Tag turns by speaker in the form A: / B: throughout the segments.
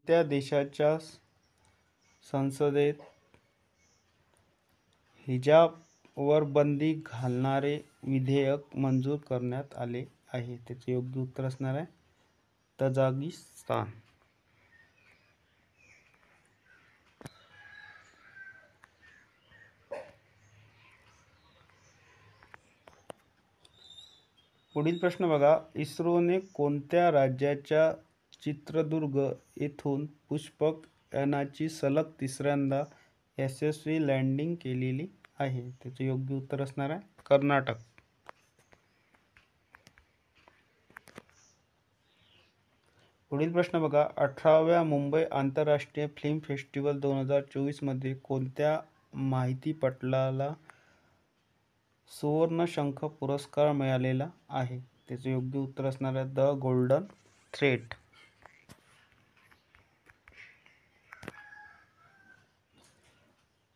A: त्या देशाच्या संसदेत हिजाबवर बंदी घालणारे विधेयक मंजूर करण्यात आले आहे? त्याचे योग्य उत्तर असणार आहे तजाकिस्तान. पुढील प्रश्न बघा. इस्रोने कोणत्या राज्याच्या चित्रदुर्ग येथून पुष्पक यानाची सलग तिसऱ्यांदा यशस्वी लँडिंग केलेली आहे? त्याचे योग्य उत्तर असणार आहे कर्नाटक. पुढील प्रश्न बघा. 18व्या मुंबई आंतरराष्ट्रीय फिल्म फेस्टिवल 2024 मध्ये कोणत्या माहितीपटलाला सुवर्ण शंख पुरस्कार मिळालेला आहे? त्याचे योग्य उत्तर असणार आहे द गोल्डन थ्रेड.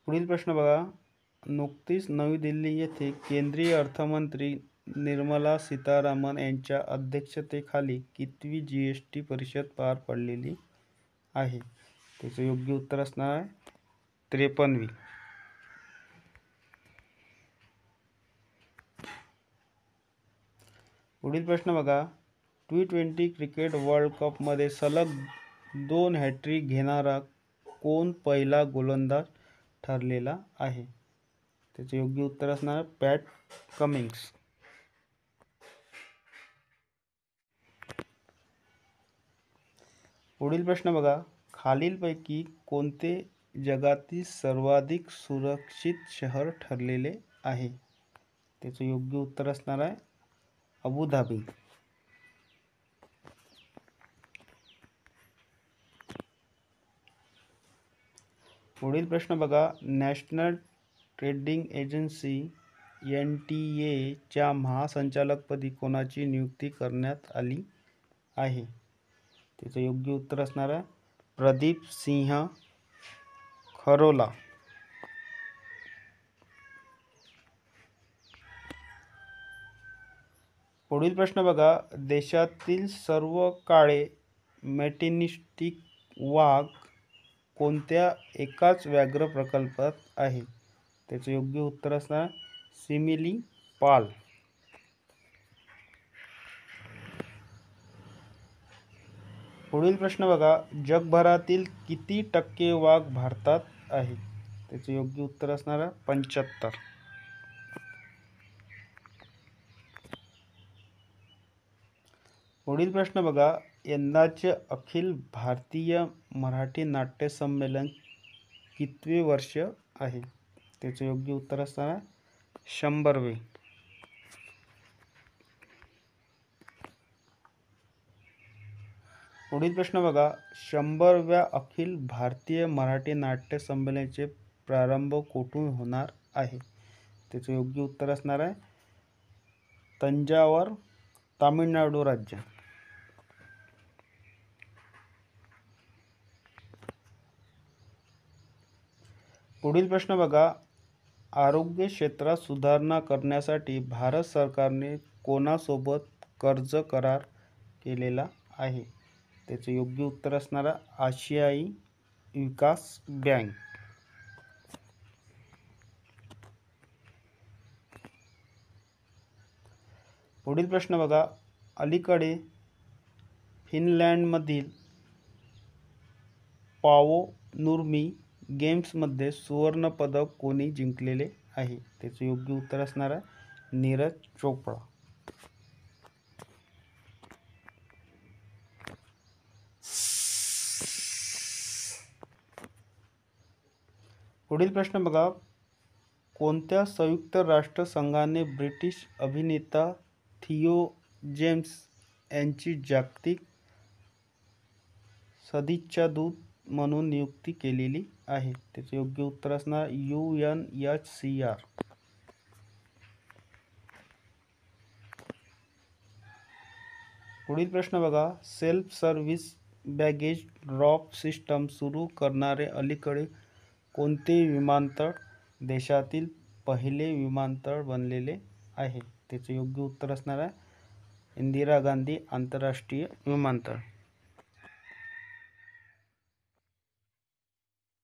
A: पुढील प्रश्न बघा. नुकतीच नवी दिल्ली येथे केंद्रीय अर्थमंत्री निर्मला सीतारामन यांच्या अध्यक्षतेखाली कितवी जीएसटी परिषद पार पडलेली आहे? त्याचे योग्य उत्तर असणार आहे 53वी. पुढील प्रश्न बघा. T20 क्रिकेट वर्ल्ड कपमध्ये सलग 2 हॅट्रिक घेणारा कोण पहिला गोलंदाज ठरलेला आहे? त्याचे योग्य उत्तर असणार पॅट कमिन्स. पुढील प्रश्न बघा. खालीलपैकी कोणते जगातील सर्वाधिक सुरक्षित शहर ठरलेले आहे? त्याचे योग्य उत्तर असणार आहे अबुधाबी. पुढील प्रश्न बघा. नॅशनल ट्रेडिंग एजन्सी NTA च्या महासंचालकपदी कोणाची नियुक्ती करण्यात आली आहे? त्याचे योग्य उत्तर असणार आहे प्रदीप सिंह खरोला. पुढील प्रश्न बघा. देशातील सर्व काळे मॅटिनिस्टिक वाघ कोणत्या एकाच व्याघ्र प्रकल्पात आहे? त्याचे योग्य उत्तर असणार सिमिली पाल. पुढील प्रश्न बघा. जगभरातील किती टक्के वाघ भारतात आहे? त्याचे योग्य उत्तर असणार 75. पुढील प्रश्न बघा. यंदाचे अखिल भारतीय मराठी नाट्य संमेलन कितवे वर्ष आहे? त्याचे योग्य उत्तर असणार 100वे. पुढील प्रश्न बघा. 100व्या अखिल भारतीय मराठी नाट्य संमेलनाचे प्रारंभ कोठून होणार आहे? त्याचे योग्य उत्तर असणार आहे तंजावर, तामिळनाडू राज्य. पुढील प्रश्न बघा. आरोग्य क्षेत्रात सुधारणा करण्यासाठी भारत सरकारने कोणासोबत कर्ज करार केलेला आहे? त्याचे योग्य उत्तर असणार आशियाई विकास बँक. पुढील प्रश्न बघा. अलीकडे फिनलँडमधील पावो नुर्मी गेम्समध्ये सुवर्ण पदक कोणी जिंकलेले आहे? त्याचे योग्य उत्तर असणार आहे नीरज चोप्रा. पुढील प्रश्न बघा. कोणत्या संयुक्त राष्ट्र संघाने ब्रिटिश अभिनेता थिओ जेम्स यांची जागतिक सदिच्छादूत म्हणून नियुक्ती केलेली आहे? त्याचे योग्य उत्तर असणार UNHCR. पुढील प्रश्न बघा. Self service baggage drop system सुरू करणारे अलीकडे कोणते विमानतळ देशातील पहिले विमानतळ बनलेले आहे? त्याचे योग्य उत्तर असणार आहे इंदिरा गांधी आंतरराष्ट्रीय विमानतळ.